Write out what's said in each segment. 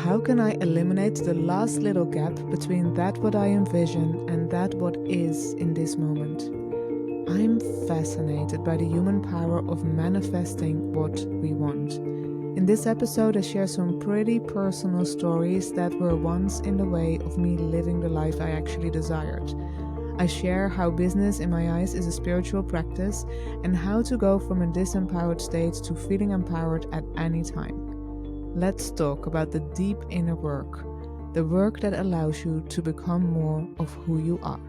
how can I eliminate the last little gap between that what I envision and that what is in this moment? I'm fascinated by the human power of manifesting what we want. In this episode, I share some pretty personal stories that were once in the way of me living the life I actually desired. I share how business in my eyes is a spiritual practice and how to go from a disempowered state to feeling empowered at any time. Let's talk about the deep inner work, the work that allows you to become more of who you are.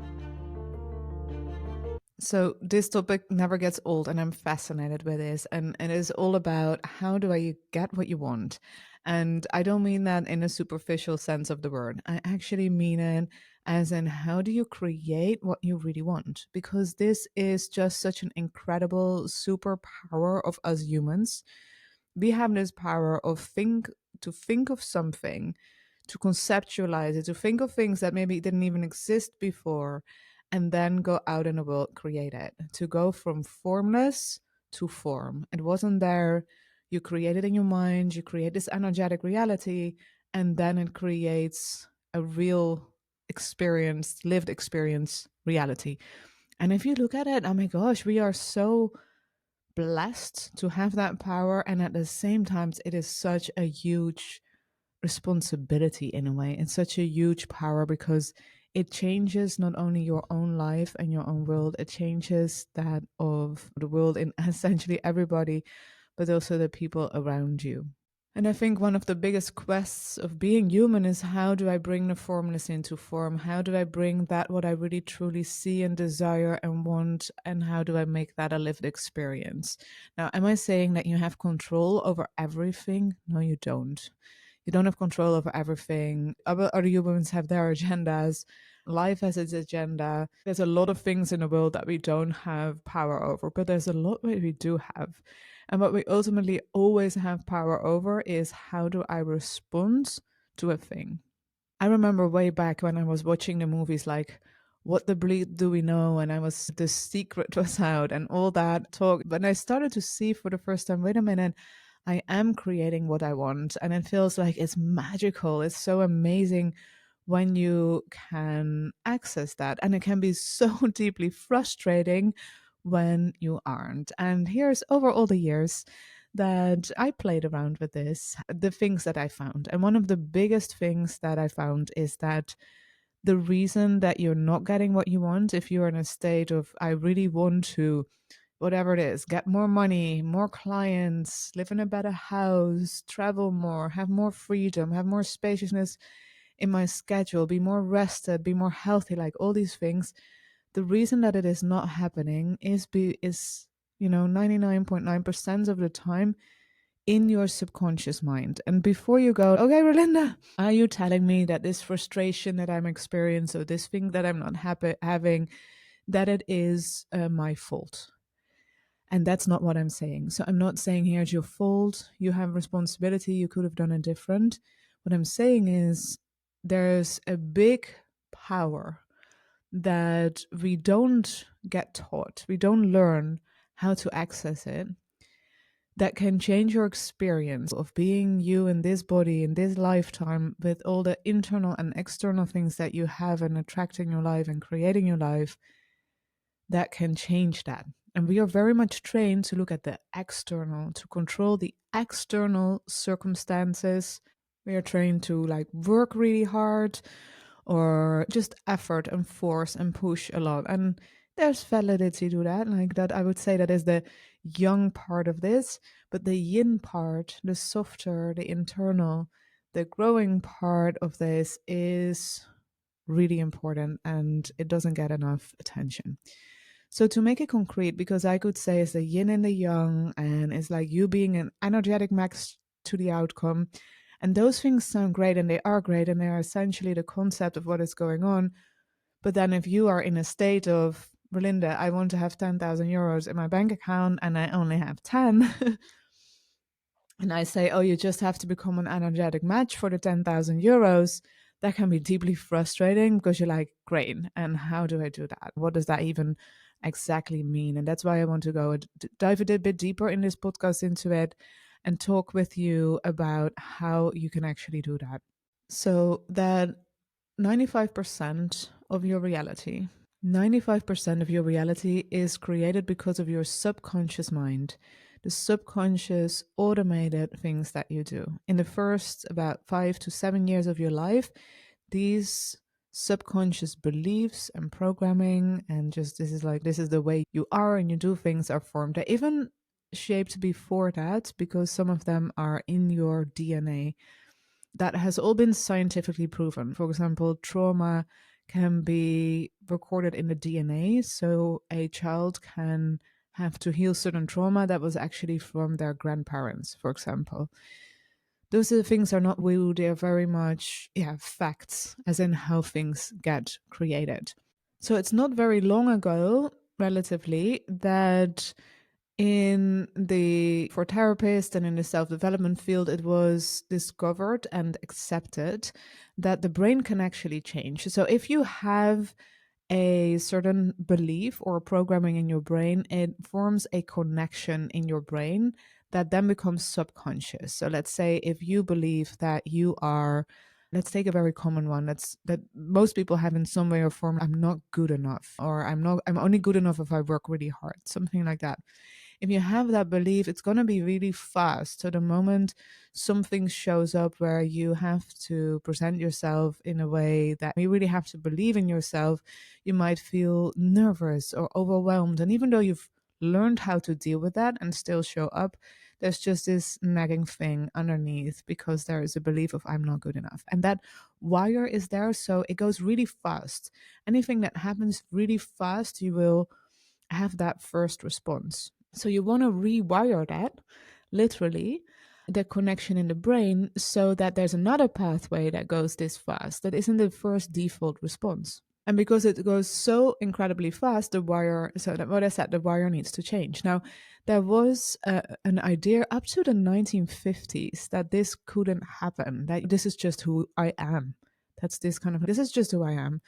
So this topic never gets old, and I'm fascinated with this. And it is all about how do I get what you want? And I don't mean that in a superficial sense of the word. I actually mean it as in how do you create what you really want? Because this is just such an incredible superpower of us humans. We have this power of think of something, to conceptualize it, to think of things that maybe didn't even exist before, and then go out in the world, create it, to go from formless to form. It wasn't there. You create it in your mind, you create this energetic reality, and then it creates a real experience, lived experience reality. And if you look at it, oh my gosh, we are so blessed to have that power. And at the same time, it is such a huge responsibility in a way. It's such a huge power because it changes not only your own life and your own world, it changes that of the world in essentially everybody, but also the people around you. And I think one of the biggest quests of being human is how do I bring the formless into form? How do I bring that what I really truly see and desire and want? And how do I make that a lived experience? Now, am I saying that you have control over everything? No, you don't. You don't have control over everything. Other humans have their agendas. Life has its agenda. There's a lot of things in the world that we don't have power over, but there's a lot that we do have. And what we ultimately always have power over is how do I respond to a thing? I remember way back when I was watching the movies like What the Bleed Do We Know? And I was The Secret was out and all that talk. But I started to see for the first time, wait a minute, I am creating what I want. And it feels like it's magical. It's so amazing when you can access that. And it can be so deeply frustrating when you aren't. And here's over all the years that I played around with this, the things that I found. And one of the biggest things that I found is that the reason that you're not getting what you want, if you're in a state of, I really want to, whatever it is, get more money, more clients, live in a better house, travel more, have more freedom, have more spaciousness in my schedule, be more rested, be more healthy, like all these things. The reason that it is not happening is 99.9% of the time in your subconscious mind. And before you go, okay, Rolinda, are you telling me that this frustration that I'm experiencing, or this thing that I'm not happy having, that it is my fault? And that's not what I'm saying. So I'm not saying here's your fault, you have responsibility, you could have done it different. What I'm saying is there's a big power that we don't get taught, we don't learn how to access it, that can change your experience of being you in this body, in this lifetime, with all the internal and external things that you have and attracting your life and creating your life, that can change that. And we are very much trained to look at the external, to control the external circumstances. We are trained to like work really hard or just effort and force and push a lot. And there's validity to that. Like that, I would say that is the young part of this. But the yin part, the softer, the internal, the growing part of this is really important and it doesn't get enough attention. So to make it concrete, because I could say it's the yin and the yang, and it's like you being an energetic max to the outcome. And those things sound great and they are great and they are essentially the concept of what is going on. But then if you are in a state of, Belinda, I want to have 10,000 euros in my bank account and I only have 10. And I say, oh, you just have to become an energetic match for the 10,000 euros. That can be deeply frustrating because you're like, great. And how do I do that? What does that even exactly mean? And that's why I want to go dive a bit deeper in this podcast into it and talk with you about how you can actually do that. So, that 95% of your reality, 95% of your reality is created because of your subconscious mind, the subconscious automated things that you do. In the first about 5 to 7 years of your life, these subconscious beliefs and programming, and just this is the way you are and you do things, are formed. They're even shaped before that because some of them are in your DNA. That has all been scientifically proven. For example, trauma can be recorded in the DNA. So a child can have to heal certain trauma that was actually from their grandparents, for example. Those are things are not woo, they're very much, yeah, facts, as in how things get created. So it's not very long ago, relatively, that in the for therapists and in the self-development field, it was discovered and accepted that the brain can actually change. So if you have a certain belief or programming in your brain, it forms a connection in your brain that then becomes subconscious. So let's say if you believe that you are, let's take a very common one that most people have in some way or form: I'm not good enough, or I'm only good enough if I work really hard, something like that. If you have that belief, it's going to be really fast. So the moment something shows up where you have to present yourself in a way that you really have to believe in yourself, you might feel nervous or overwhelmed. And even though you've learned how to deal with that and still show up, there's just this nagging thing underneath because there is a belief of I'm not good enough. And that wire is there, so it goes really fast. Anything that happens really fast, you will have that first response. So you want to rewire that, literally, the connection in the brain, so that there's another pathway that goes this fast that isn't the first default response. And because it goes so incredibly fast, the wire, so that what I said, the wire needs to change. Now, there was an idea up to the 1950s that this couldn't happen, that this is just who I am. This is just who I am.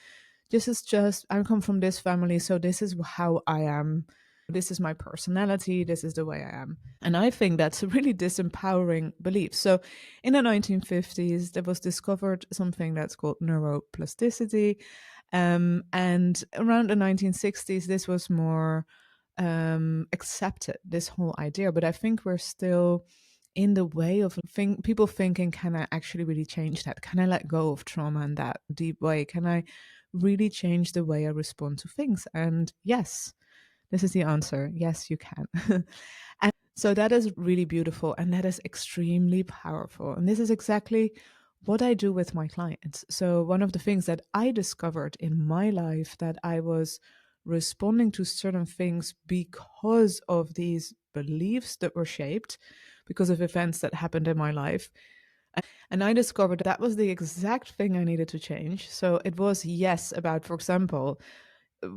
This is just, I come from this family, so this is how I am. This is my personality. This is the way I am. And I think that's a really disempowering belief. So in the 1950s, there was discovered something that's called neuroplasticity. And around the 1960s, this was more accepted, this whole idea. But I think we're still in the way of people thinking, can I actually really change that? Can I let go of trauma in that deep way? Can I really change the way I respond to things? And yes, this is the answer. Yes, you can. And so that is really beautiful and that is extremely powerful. And this is exactly what I do with my clients. So one of the things that I discovered in my life, that I was responding to certain things because of these beliefs that were shaped because of events that happened in my life. And I discovered that was the exact thing I needed to change. So it was, yes, about, for example,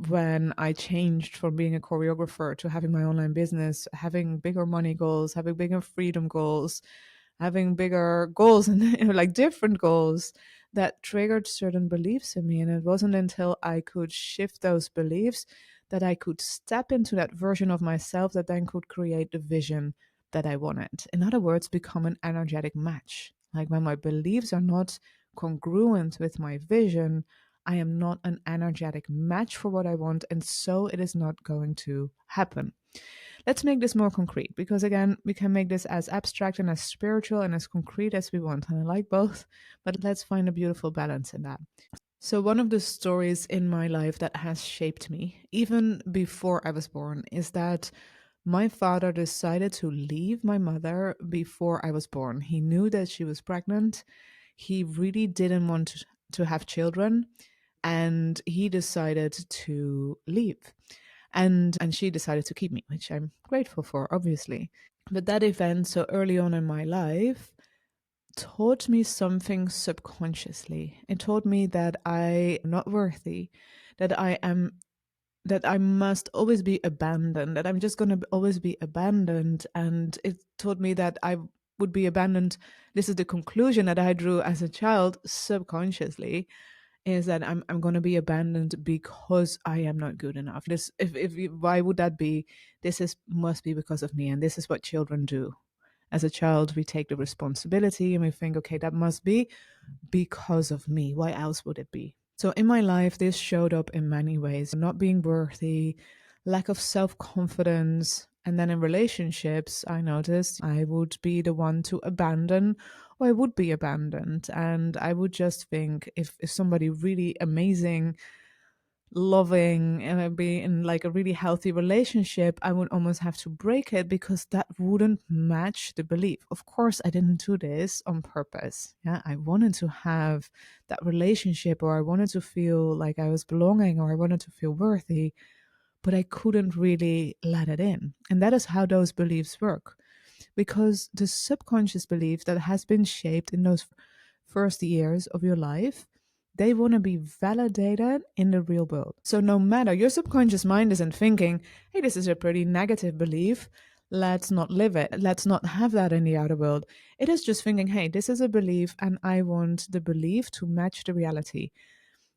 when I changed from being a choreographer to having my online business, having bigger money goals, having bigger freedom goals, having bigger goals and like different goals that triggered certain beliefs in me. And it wasn't until I could shift those beliefs that I could step into that version of myself that then could create the vision that I wanted. In other words, become an energetic match. Like when my beliefs are not congruent with my vision, I am not an energetic match for what I want, and so it is not going to happen. Let's make this more concrete because, again, we can make this as abstract and as spiritual and as concrete as we want. And I like both, but let's find a beautiful balance in that. So, one of the stories in my life that has shaped me, even before I was born, is that my father decided to leave my mother before I was born. He knew that she was pregnant. He really didn't want to have children, and he decided to leave. And she decided to keep me, which I'm grateful for, obviously. But that event so early on in my life taught me something subconsciously. It taught me that I am not worthy, that I must always be abandoned, that I'm just going to always be abandoned. And it taught me that I would be abandoned. This is the conclusion that I drew as a child subconsciously, is that I'm going to be abandoned because I am not good enough. Why would that be? This is must be because of me, and this is what children do. As a child, we take the responsibility and we think, okay, that must be because of me. Why else would it be? So in my life, this showed up in many ways: not being worthy, lack of self confidence. And then in relationships, I noticed I would be the one to abandon, or I would be abandoned. And I would just think, if somebody really amazing, loving, and I'd be in like a really healthy relationship, I would almost have to break it because that wouldn't match the belief. Of course, I didn't do this on purpose. Yeah, I wanted to have that relationship, or I wanted to feel like I was belonging, or I wanted to feel worthy, but I couldn't really let it in. And that is how those beliefs work, because the subconscious belief that has been shaped in those first years of your life, they want to be validated in the real world. So no matter, your subconscious mind isn't thinking, hey, this is a pretty negative belief, let's not live it, let's not have that in the outer world. It is just thinking, hey, this is a belief and I want the belief to match the reality.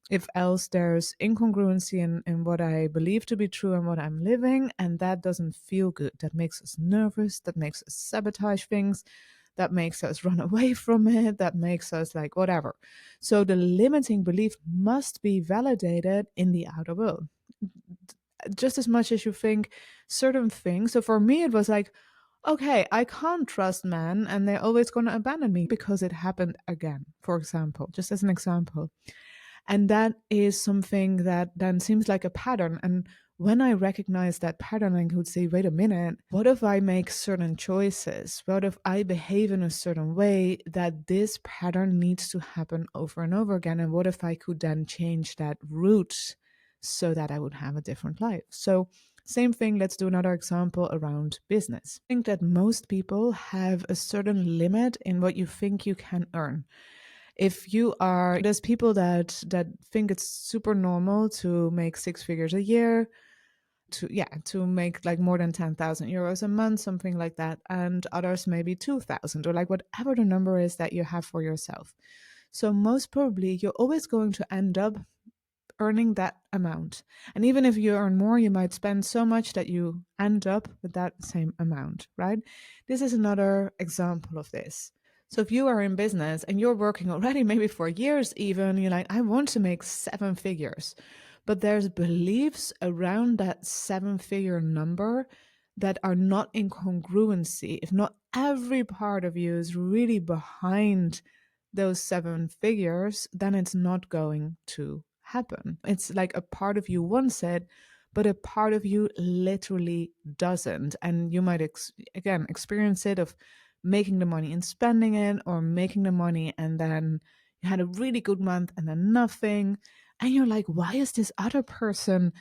If else there's incongruency in what I believe to be true and what I'm living, and that doesn't feel good. That makes us nervous, that makes us sabotage things, that makes us run away from it, that makes us like whatever. So the limiting belief must be validated in the outer world. Just as much as you think certain things. So for me, it was like, okay, I can't trust men and they're always going to abandon me because it happened again, for example, just as an example. And that is something that then seems like a pattern. And when I recognize that pattern, I could say, wait a minute, what if I make certain choices? What if I behave in a certain way that this pattern needs to happen over and over again? And what if I could then change that route so that I would have a different life? So, same thing, let's do another example around business. I think that most people have a certain limit in what you think you can earn. If you are, there's people that think it's super normal to make six figures a year, to make like more than 10,000 euros a month, something like that, and others maybe 2,000, or like whatever the number is that you have for yourself. So most probably you're always going to end up earning that amount. And even if you earn more, you might spend so much that you end up with that same amount, right? This is another example of this. So if you are in business and you're working already maybe for years even, you're like, I want to make seven figures. But there's beliefs around that seven-figure number that are not in congruency. If not every part of you is really behind those seven figures, then it's not going to happen. It's like a part of you wants it, but a part of you literally doesn't. And you might, again, experience it of making the money and spending it, or making the money and then you had a really good month and then nothing. And you're like, why is this other person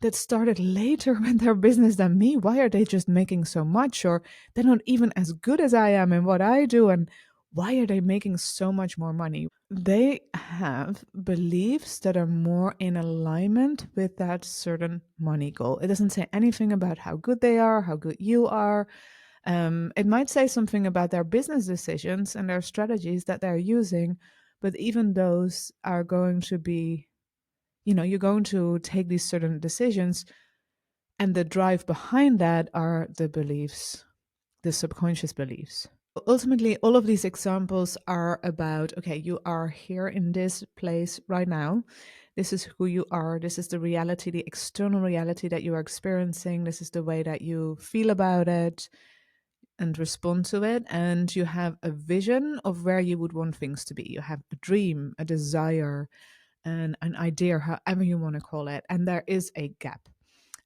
that started later with their business than me? Why are they just making so much? Or they're not even as good as I am in what I do. And why are they making so much more money? They have beliefs that are more in alignment with that certain money goal. It doesn't say anything about how good they are, how good you are. It might say something about their business decisions and their strategies that they're using, but even those are going to be, you're going to take these certain decisions, and the drive behind that are the beliefs, the subconscious beliefs. Ultimately, all of these examples are about, okay, you are here in this place right now. This is who you are. This is the reality, the external reality that you are experiencing. This is the way that you feel about it and respond to it. And you have a vision of where you would want things to be. You have a dream, a desire, and an idea, however you want to call it. And there is a gap.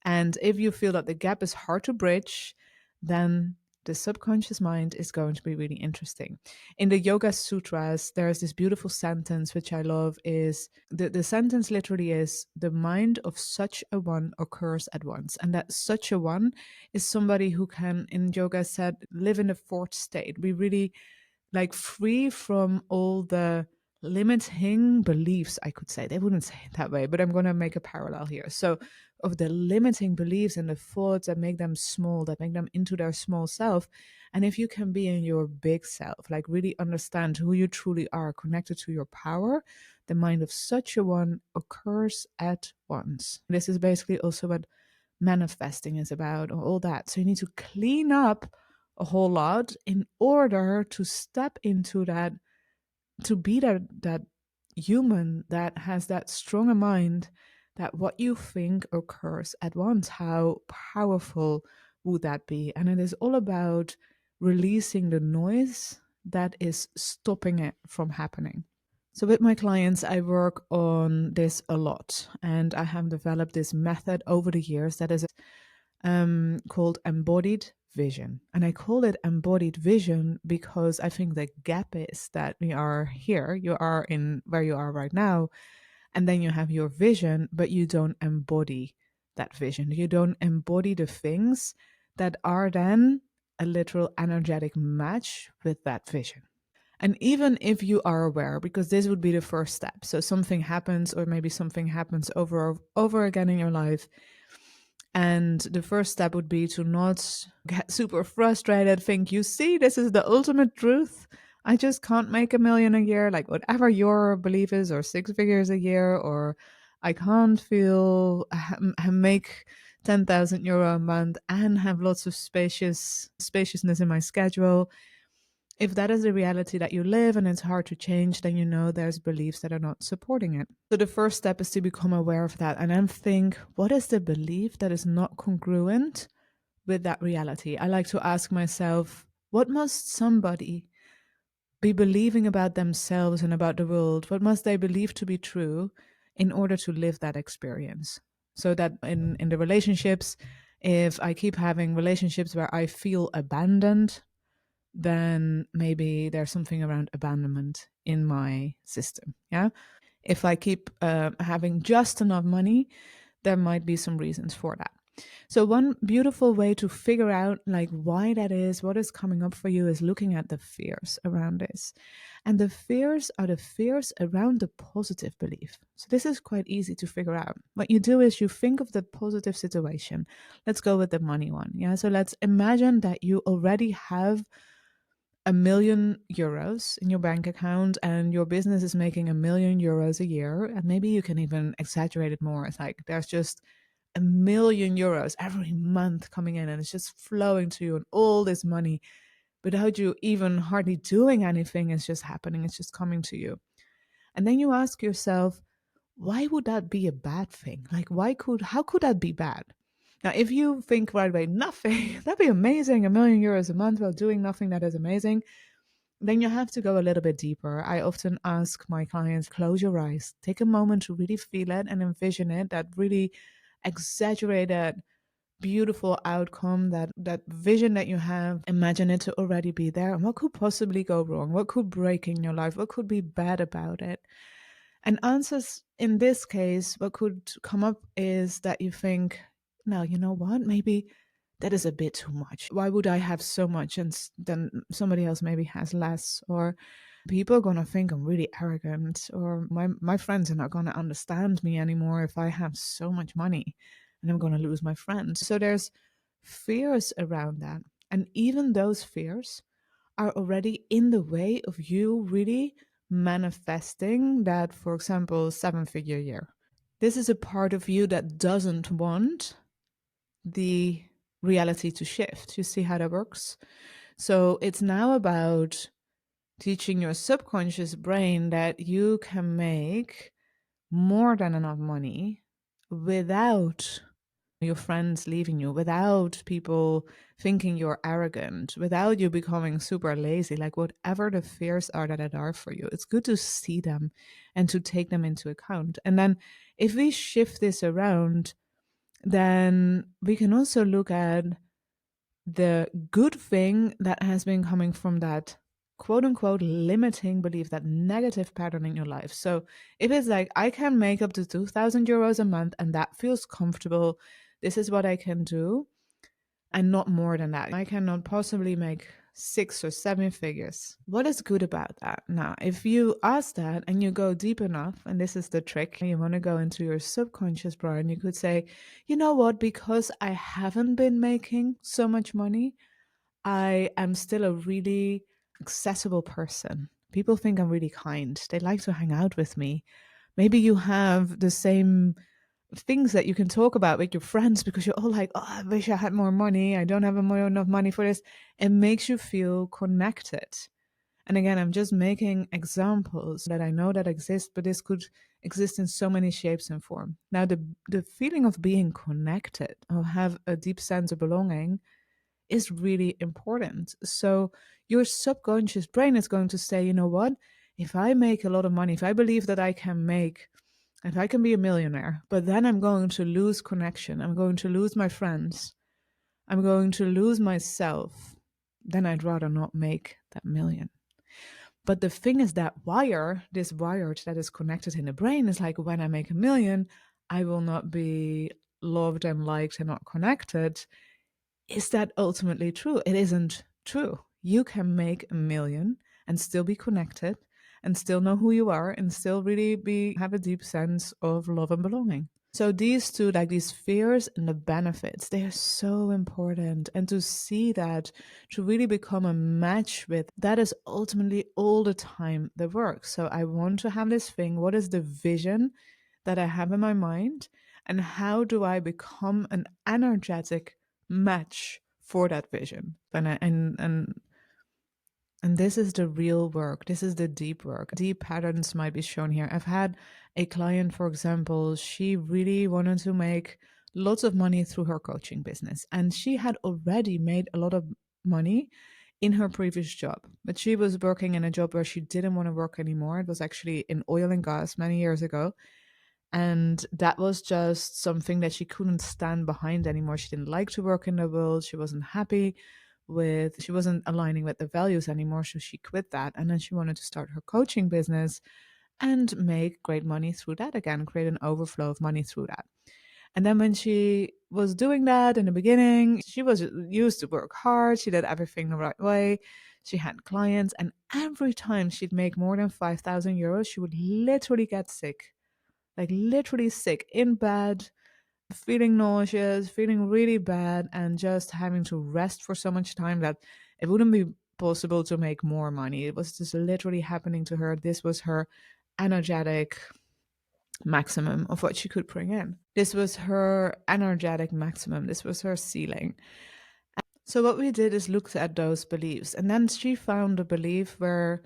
And if you feel that the gap is hard to bridge, then the subconscious mind is going to be really interesting. In the Yoga Sutras, there's this beautiful sentence, which I love, is the sentence literally is, the mind of such a one occurs at once. And that such a one is somebody who can, in yoga said, live in the fourth state. We really like free from all the limiting beliefs, I could say. They wouldn't say it that way, but I'm going to make a parallel here. So, of the limiting beliefs and the thoughts that make them small, that make them into their small self. And if you can be in your big self, like really understand who you truly are, connected to your power, the mind of such a one occurs at once. This is basically also what manifesting is about, or all that. So you need to clean up a whole lot in order to step into that, to be that human that has that stronger mind, that what you think occurs at once. How powerful would that be? And it is all about releasing the noise that is stopping it from happening. So with my clients, I work on this a lot, and I have developed this method over the years that is called embodied vision. And I call it embodied vision because I think the gap is that we are here, you are in where you are right now, and then you have your vision, but you don't embody that vision. You don't embody the things that are then a literal energetic match with that vision. And even if you are aware, because this would be the first step, so something happens, or maybe something happens over again in your life, and the first step would be to not get super frustrated, think, you see, this is the ultimate truth. I just can't make 1 million a year, like whatever your belief is, or 6 figures a year, or I can't make 10,000 euro a month and have lots of spaciousness in my schedule. If that is the reality that you live and it's hard to change, then you know there's beliefs that are not supporting it. So the first step is to become aware of that and then think, what is the belief that is not congruent with that reality? I like to ask myself, what must somebody be believing about themselves and about the world? What must they believe to be true in order to live that experience? So that in the relationships, if I keep having relationships where I feel abandoned, then maybe there's something around abandonment in my system. Yeah. If I keep having just enough money, there might be some reasons for that. So one beautiful way to figure out like why that is, what is coming up for you, is looking at the fears around this. And the fears are the fears around the positive belief. So this is quite easy to figure out. What you do is you think of the positive situation. Let's go with the money one. Yeah. So let's imagine that you already have 1 million euros in your bank account and your business is making 1 million euros a year. And maybe you can even exaggerate it more. It's like there's just 1 million euros every month coming in and it's just flowing to you, and all this money without you even hardly doing anything is just happening. It's just coming to you. And then you ask yourself, why would that be a bad thing? Like, how could that be bad? Now, if you think right away, nothing, that'd be amazing, 1 million euros a month while doing nothing, that is amazing, then you have to go a little bit deeper. I often ask my clients, close your eyes, take a moment to really feel it and envision it, that really exaggerated, beautiful outcome, that vision that you have, imagine it to already be there. And what could possibly go wrong? What could break in your life? What could be bad about it? And answers in this case, what could come up is that you think, now, you know what? Maybe that is a bit too much. Why would I have so much and then somebody else maybe has less? Or people are going to think I'm really arrogant, or my friends are not going to understand me anymore if I have so much money and I'm going to lose my friends. So there's fears around that. And even those fears are already in the way of you really manifesting that, for example, 7 figure year. This is a part of you that doesn't want the reality to shift. You see how that works? So it's now about teaching your subconscious brain that you can make more than enough money without your friends leaving you, without people thinking you're arrogant, without you becoming super lazy, like whatever the fears are that are for you. It's good to see them and to take them into account. And then if we shift this around, then we can also look at the good thing that has been coming from that quote unquote limiting belief, that negative pattern in your life. So if it's like, I can make up to 2,000 euros a month and that feels comfortable, this is what I can do, and not more than that. I cannot possibly make 6 or 7 figures. What is good about that? Now, if you ask that and you go deep enough, and this is the trick, you want to go into your subconscious brain, you could say, you know what, because I haven't been making so much money, I am still a really accessible person. People think I'm really kind. They like to hang out with me. Maybe you have the same things that you can talk about with your friends because you're all like, oh, I wish I had more money. I don't have enough money for this. It makes you feel connected. And again, I'm just making examples that I know that exist, but this could exist in so many shapes and form. Now, the feeling of being connected, or have a deep sense of belonging, is really important. So your subconscious brain is going to say, you know what? If I make a lot of money, if I believe that I can make, if I can be a millionaire, but then I'm going to lose connection, I'm going to lose my friends, I'm going to lose myself, then I'd rather not make that million. But the thing is that this wire that is connected in the brain is like, when I make a million, I will not be loved and liked and not connected. Is that ultimately true? It isn't true. You can make a million and still be connected and still know who you are and still really be have a deep sense of love and belonging. So these two, like these fears and the benefits, they are so important. And to see that, to really become a match with that, is ultimately all the time the work. So I want to have this thing. What is the vision that I have in my mind? And how do I become an energetic match for that vision? And this is the real work. This is the deep work. Deep patterns might be shown here. I've had a client, for example, she really wanted to make lots of money through her coaching business. And she had already made a lot of money in her previous job. But she was working in a job where she didn't want to work anymore. It was actually in oil and gas many years ago. And that was just something that she couldn't stand behind anymore. She didn't like to work in the world. She wasn't happy with, she wasn't aligning with the values anymore. So she quit that. And then she wanted to start her coaching business and make great money through that again, create an overflow of money through that. And then when she was doing that in the beginning, she was used to work hard. She did everything the right way. She had clients. And every time she'd make more than 5,000 euros, she would literally get sick, like literally sick in bed, feeling nauseous, feeling really bad, and just having to rest for so much time that it wouldn't be possible to make more money. It was just literally happening to her. This was her energetic maximum of what she could bring in. This was her energetic maximum. This was her ceiling. So what we did is looked at those beliefs, and then she found a belief where,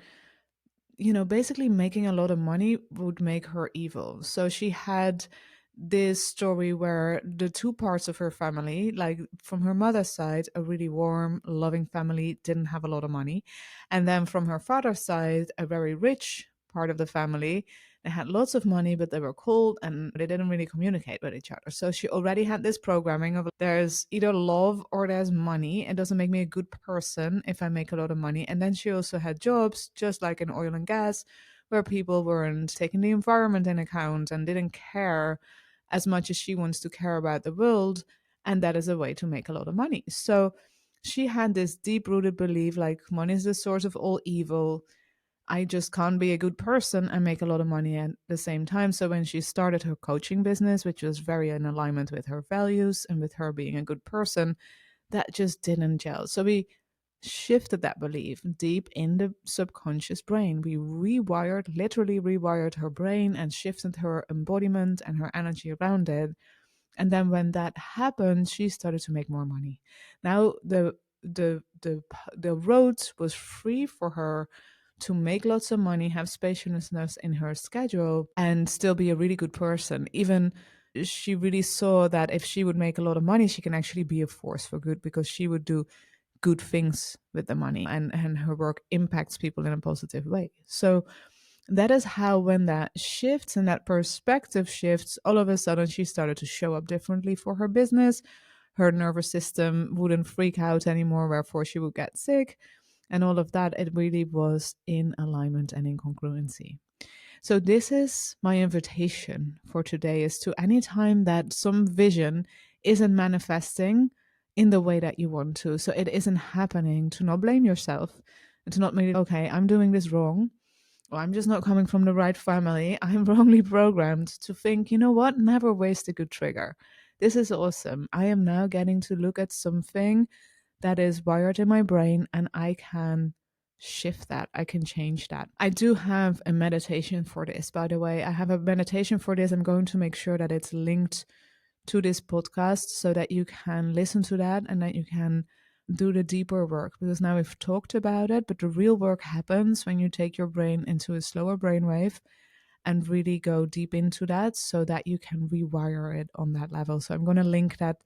basically making a lot of money would make her evil. So she had this story where the two parts of her family, like from her mother's side, a really warm, loving family, didn't have a lot of money. And then from her father's side, a very rich part of the family, they had lots of money, but they were cold and they didn't really communicate with each other. So she already had this programming of, there's either love or there's money. It doesn't make me a good person if I make a lot of money. And then she also had jobs, just like in oil and gas, where people weren't taking the environment in account and didn't care as much as she wants to care about the world. And that is a way to make a lot of money. So she had this deep rooted belief, like, money is the source of all evil. I just can't be a good person and make a lot of money at the same time. So when she started her coaching business, which was very in alignment with her values and with her being a good person, that just didn't gel. So we shifted that belief deep in the subconscious brain. We literally rewired her brain and shifted her embodiment and her energy around it. And then when that happened, she started to make more money. Now the road was free for her to make lots of money, have spaciousness in her schedule, and still be a really good person. Even she really saw that if she would make a lot of money, she can actually be a force for good, because she would do good things with the money, and her work impacts people in a positive way. So that is how, when that shifts and that perspective shifts, all of a sudden she started to show up differently for her business. Her nervous system wouldn't freak out anymore, wherefore she would get sick, and all of that. It really was in alignment and in congruency. So this is my invitation for today, is to, anytime that some vision isn't manifesting in the way that you want to, so it isn't happening, to not blame yourself and to not make it, okay, I'm doing this wrong, or I'm just not coming from the right family. I'm wrongly programmed to think, you know what, never waste a good trigger. This is awesome. I am now getting to look at something that is wired in my brain, and I can shift that. I can change that. I do have a meditation for this, by the way. I have a meditation for this. I'm going to make sure that it's linked to this podcast so that you can listen to that and that you can do the deeper work, because now we've talked about it, but the real work happens when you take your brain into a slower brainwave and really go deep into that so that you can rewire it on that level. So I'm going to link that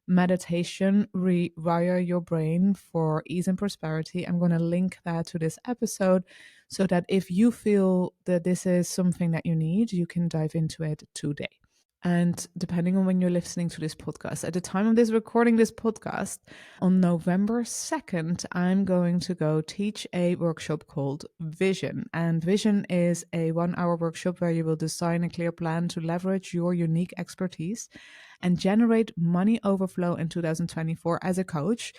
meditation, rewire your brain for ease and prosperity. I'm going to link that to this episode so that if you feel that this is something that you need, you can dive into it today. And depending on when you're listening to this podcast, at the time of this recording this podcast, on November 2nd, I'm going to go teach a workshop called Vision. And Vision is a 1 hour workshop where you will design a clear plan to leverage your unique expertise and generate money overflow in 2024 as a coach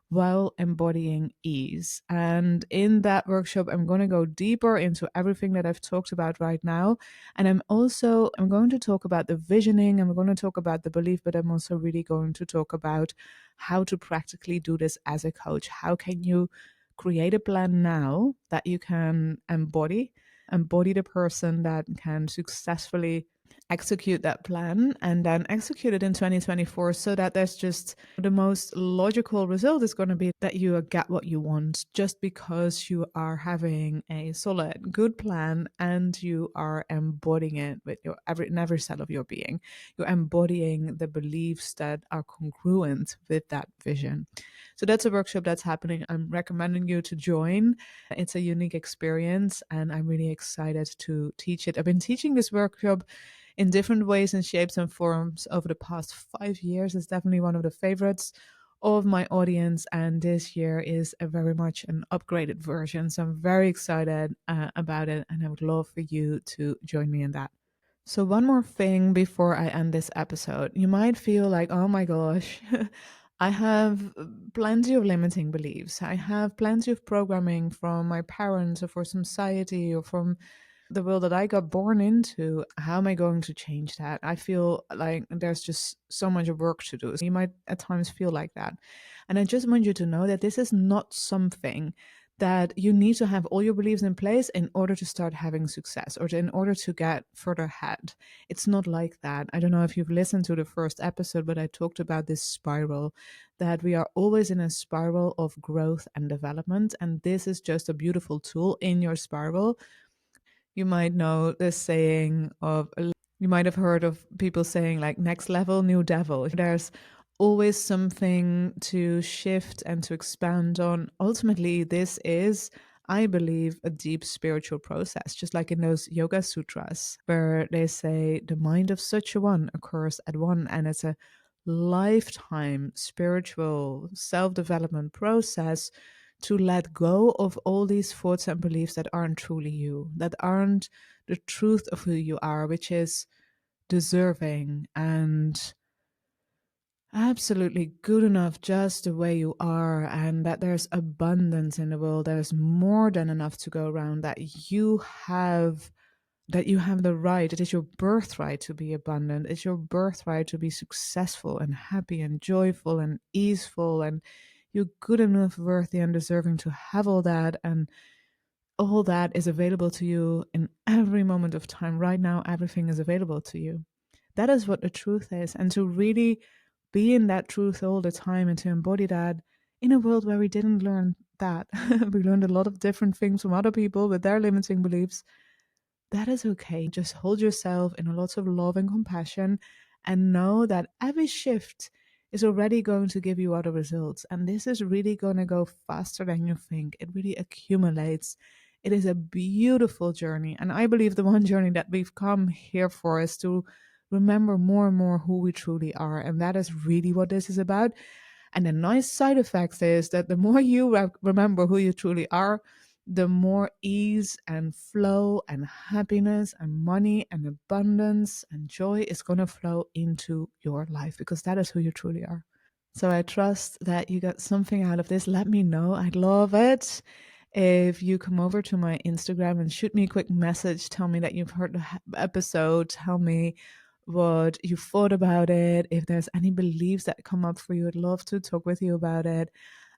while embodying ease. And in that workshop, I'm going to go deeper into everything that I've talked about right now. And I'm going to talk about the visioning, I'm going to talk about the belief, but I'm also really going to talk about how to practically do this as a coach. How can you create a plan now that you can embody the person that can successfully execute that plan and then execute it in 2024, so that there's just the most logical result is going to be that you get what you want just because you are having a solid good plan and you are embodying it with your in every cell of your being. You're embodying the beliefs that are congruent with that vision. So that's a workshop that's happening. I'm recommending you to join. It's a unique experience and I'm really excited to teach it. I've been teaching this workshop in different ways and shapes and forms over the past 5 years. It's definitely one of the favorites of my audience, and this year is a very much an upgraded version. So I'm very excited about it, and I would love for you to join me in that. So, one more thing before I end this episode. You might feel like, oh my gosh, I have plenty of limiting beliefs. I have plenty of programming from my parents or from society or from the world that I got born into. How am I going to change that? I feel like there's just so much work to do. So you might at times feel like that. And I just want you to know that this is not something that you need to have all your beliefs in place in order to start having success or in order to get further ahead. It's not like that. I don't know if you've listened to the first episode, but I talked about this spiral, that we are always in a spiral of growth and development. And this is just a beautiful tool in your spiral. You might know this saying of, you might have heard of people saying like next level, new devil. There's always something to shift and to expand on. Ultimately, this is, I believe, a deep spiritual process, just like in those yoga sutras where they say the mind of such a one occurs at one, and it's a lifetime spiritual self-development process to let go of all these thoughts and beliefs that aren't truly you, that aren't the truth of who you are, which is deserving and absolutely good enough just the way you are, and that there's abundance in the world. There's more than enough to go around, that you have the right. It is your birthright to be abundant. It's your birthright to be successful and happy and joyful and easeful, and you're good enough, worthy and deserving to have all that. And all that is available to you in every moment of time. Right now, everything is available to you. That is what the truth is. And to really be in that truth all the time and to embody that in a world where we didn't learn that. We learned a lot of different things from other people with their limiting beliefs. That is okay. Just hold yourself in a lot of love and compassion and know that every shift is already going to give you other results. And this is really going to go faster than you think. It really accumulates. It is a beautiful journey. And I believe the one journey that we've come here for is to remember more and more who we truly are. And that is really what this is about. And the nice side effects is that the more you remember who you truly are, the more ease and flow and happiness and money and abundance and joy is going to flow into your life, because that is who you truly are. So I trust that you got something out of this. Let me know. I'd love it if you come over to my Instagram and shoot me a quick message. Tell me that you've heard the episode. Tell me what you thought about it. If there's any beliefs that come up for you, I'd love to talk with you about it.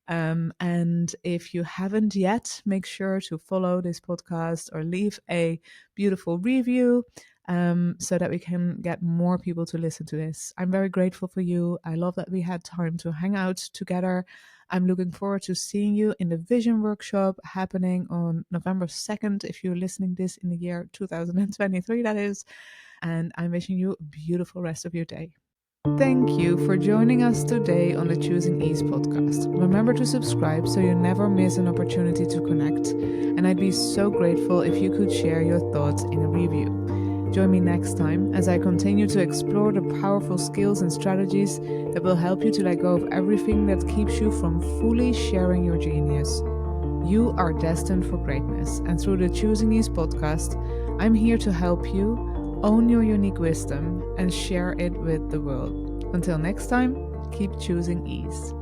And if you haven't yet, make sure to follow this podcast or leave a beautiful review so that we can get more people to listen to this. I'm very grateful for you. I love that we had time to hang out together. I'm looking forward to seeing you in the Vision Workshop happening on November 2nd, if you're listening this in the year 2023, that is. And I'm wishing you a beautiful rest of your day. Thank you for joining us today on the Choosing Ease podcast. Remember to subscribe so you never miss an opportunity to connect. And I'd be so grateful if you could share your thoughts in a review. Join me next time as I continue to explore the powerful skills and strategies that will help you to let go of everything that keeps you from fully sharing your genius. You are destined for greatness, and through the Choosing Ease podcast, I'm here to help you own your unique wisdom and share it with the world. Until next time, keep choosing ease.